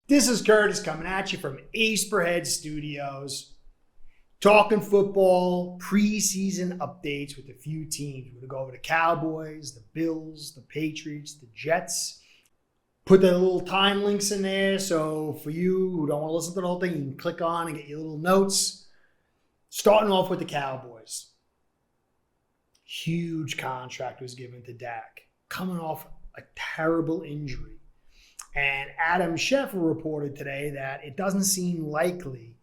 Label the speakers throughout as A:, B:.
A: This is Curtis coming at you from Ace Per Head Studios, talking football, preseason updates with a few teams. We're going to go over the Cowboys, the Bills, the Patriots, the Jets. Put the little time links in there, so for you who don't want to listen to the whole thing, you can click on and get your little notes. Starting off with the Cowboys. Huge contract was given to Dak, coming off a terrible injury. And Adam Schefter reported today that it doesn't seem likely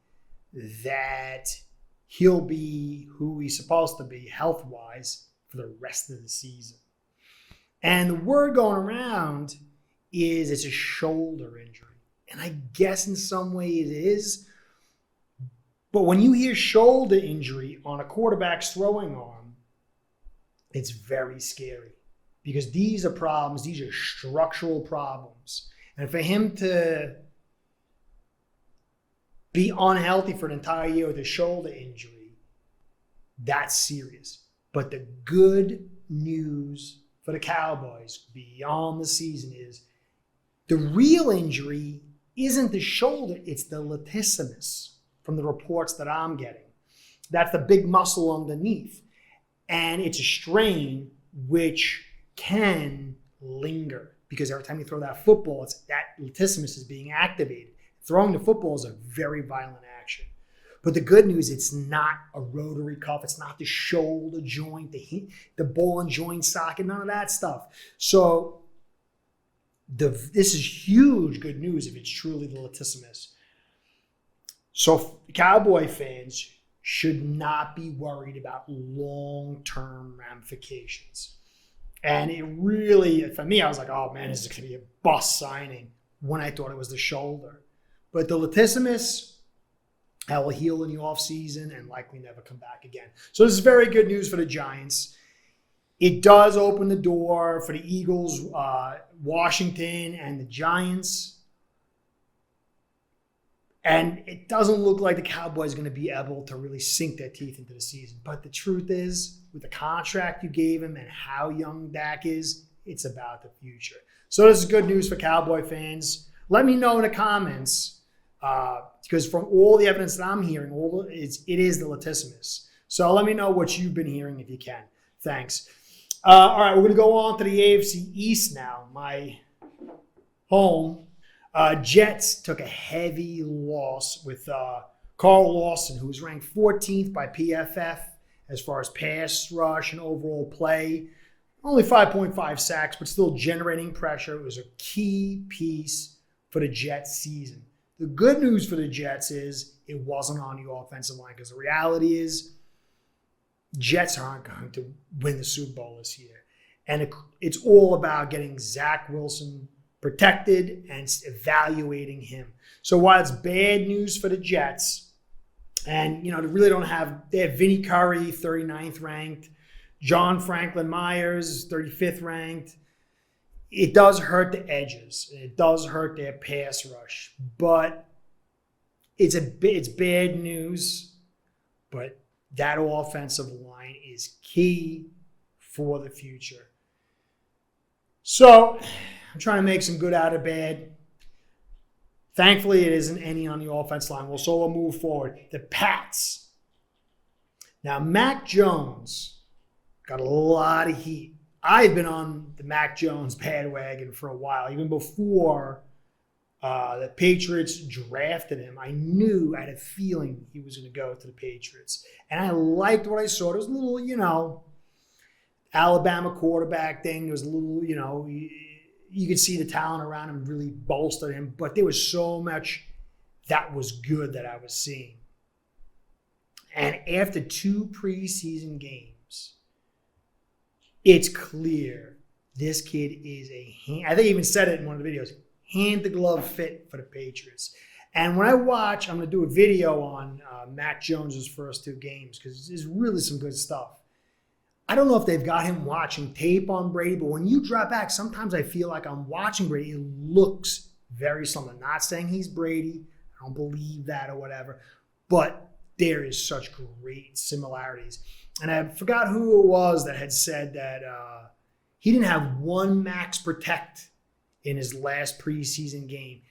A: that he'll be who he's supposed to be health-wise for the rest of the season. And the word going around is it's a shoulder injury. And I guess in some way it is. But when you hear shoulder injury on a quarterback's throwing arm, it's very scary. Because these are problems, these are structural problems. And for him to be unhealthy for an entire year with a shoulder injury, that's serious. But the good news for the Cowboys beyond the season is the real injury isn't the shoulder, it's the latissimus from the reports that I'm getting. That's the big muscle underneath. And it's a strain which can linger. Because every time you throw that football, it's that latissimus is being activated. Throwing the football is a very violent action. But the good news, it's not a rotary cuff. It's not the shoulder joint, the ball and joint socket, none of that stuff. So this is huge good news if it's truly the latissimus. So Cowboy fans should not be worried about long-term ramifications. And it really, for me, I was like, oh man, this is going to be a bust signing when I thought it was the shoulder. But the latissimus, that will heal in the offseason and likely never come back again. So this is very good news for the Giants. It does open the door for the Eagles, Washington, and the Giants. And it doesn't look like the Cowboys are going to be able to really sink their teeth into the season. But the truth is, with the contract you gave him and how young Dak is, it's about the future. So this is good news for Cowboy fans. Let me know in the comments, because from all the evidence that I'm hearing, it is the latissimus. So let me know what you've been hearing if you can. Thanks. All right, we're going to go on to the AFC East now, my home. Jets took a heavy loss with Carl Lawson, who was ranked 14th by PFF as far as pass rush and overall play. Only 5.5 sacks, but still generating pressure. It was a key piece for the Jets season. The good news for the Jets is it wasn't on the offensive line, because the reality is Jets aren't going to win the Super Bowl this year. And it's all about getting Zach Wilson protected and evaluating him. So while it's bad news for the Jets, and they really don't have, they have Vinny Curry, 39th ranked, John Franklin Myers, 35th ranked. It does hurt the edges. It does hurt their pass rush. But it's bad news. But that offensive line is key for the future. So I'm trying to make some good out of bad. Thankfully, it isn't any on the offense line. We'll move forward. The Pats. Now, Mac Jones got a lot of heat. I've been on the Mac Jones bandwagon for a while. Even before the Patriots drafted him, I had a feeling he was going to go to the Patriots. And I liked what I saw. There was a little, Alabama quarterback thing. There was a little, you could see the talent around him really bolstered him, but there was so much that was good that I was seeing. And after 2 preseason games, it's clear this kid is I think I even said it in one of the videos, hand-to-glove fit for the Patriots. And when I watch, I'm going to do a video on Mac Jones' first 2 games, because there's really some good stuff. I don't know if they've got him watching tape on Brady, but when you drop back, sometimes I feel like I'm watching Brady. It looks very similar. I'm not saying he's Brady. I don't believe that or whatever. But there is such great similarities. And I forgot who it was that had said that he didn't have one max protect in his last preseason game.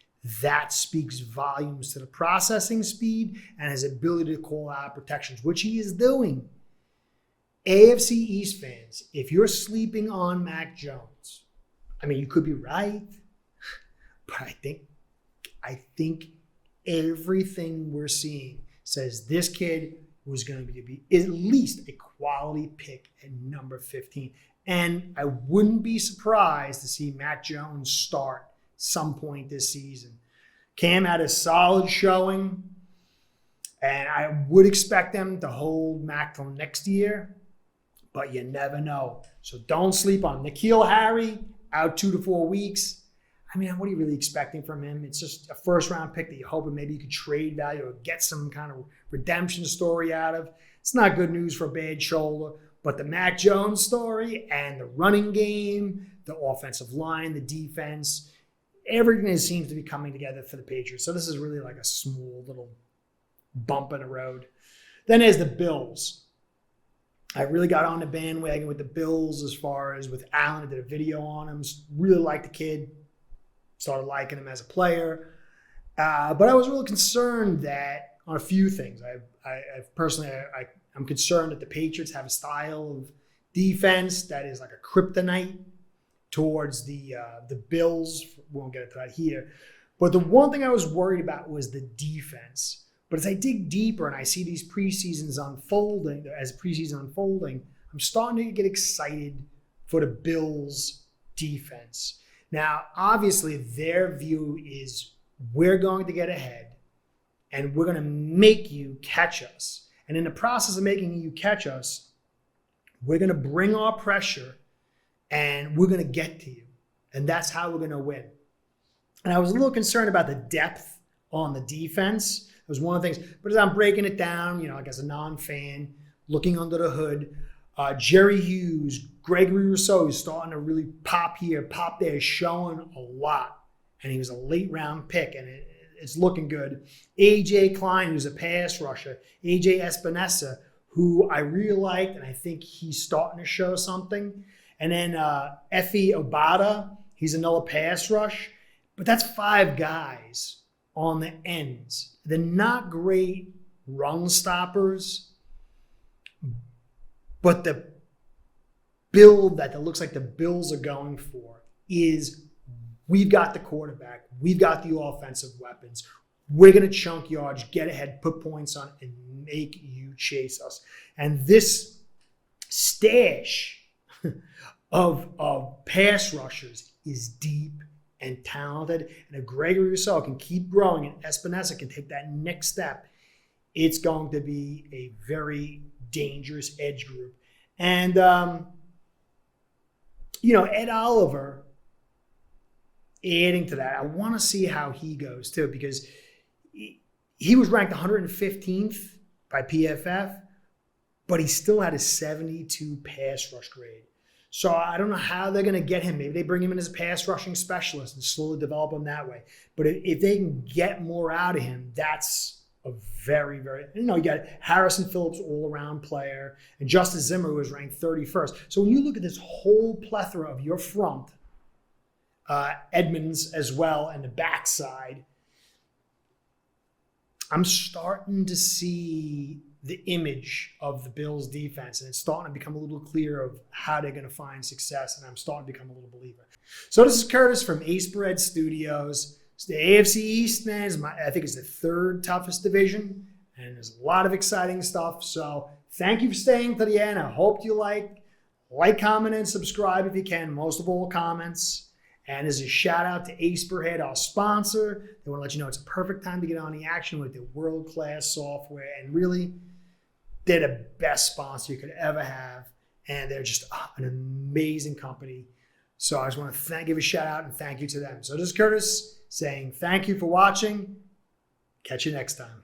A: that speaks volumes to the processing speed and his ability to call out protections, which he is doing. AFC East fans, if you're sleeping on Mac Jones, I mean, you could be right, but I think everything we're seeing says this kid was going to be at least a quality pick at number 15. And I wouldn't be surprised to see Mac Jones start some point this season. Cam had a solid showing, and I would expect them to hold Mac till next year, but you never know. So don't sleep on N'Keal Harry, out 2 to 4 weeks. I mean, what are you really expecting from him? It's just a first-round pick that you're hoping maybe you could trade value or get some kind of redemption story out of. It's not good news for a bad shoulder, but the Mac Jones story and the running game, the offensive line, the defense, everything seems to be coming together for the Patriots. So this is really like a small little bump in the road. Then there's the Bills. I really got on the bandwagon with the Bills as far as with Allen. I did a video on him. Really liked the kid. Started liking him as a player. But I was really concerned that on a few things. I'm concerned that the Patriots have a style of defense that is like a kryptonite towards the Bills. We won't get into that here. But the one thing I was worried about was the defense. But as I dig deeper and I see these preseason unfolding, I'm starting to get excited for the Bills' defense. Now, obviously, their view is we're going to get ahead and we're going to make you catch us. And in the process of making you catch us, we're going to bring our pressure and we're going to get to you. And that's how we're going to win. And I was a little concerned about the depth on the defense. It was one of the things. But as I'm breaking it down, like as a non-fan, looking under the hood, Jerry Hughes, Gregory Rousseau is starting to really pop here, pop there, showing a lot. And he was a late round pick, and it's looking good. A.J. Klein, who's a pass rusher. A.J. Espinosa, who I really liked, and I think he's starting to show something. And then Effie Obada, he's another pass rush. But that's 5 guys on the ends. They're not great run stoppers, but the build that looks like the Bills are going for is we've got the quarterback, we've got the offensive weapons, we're going to chunk yards, get ahead, put points on, and make you chase us. And this stash of pass rushers is deep and talented. And if Gregory Rousseau can keep growing and Espinosa can take that next step, it's going to be a very dangerous edge group. And, Ed Oliver, adding to that, I want to see how he goes too, because he was ranked 115th by PFF, but he still had a 72 pass rush grade. So I don't know how they're going to get him. Maybe they bring him in as a pass rushing specialist and slowly develop him that way. But if they can get more out of him, that's a very, very, you got Harrison Phillips, all-around player, and Justice Zimmer, who was ranked 31st. So when you look at this whole plethora of your front, Edmonds as well, and the backside, I'm starting to see the image of the Bills defense, and it's starting to become a little clear of how they're going to find success, and I'm starting to become a little believer. So this is Curtis from Ace Bread Studios. It's the AFC East, man, I think it's the 3rd toughest division, and there's a lot of exciting stuff. So thank you for staying to the end. I hope you like, comment, and subscribe if you can. Most of all, comments. And as a shout out to Ace Per Head, our sponsor, they want to let you know it's a perfect time to get on the action with their world-class software. And really, they're the best sponsor you could ever have. And they're just an amazing company. So I just want to give a shout out and thank you to them. So this is Curtis saying thank you for watching. Catch you next time.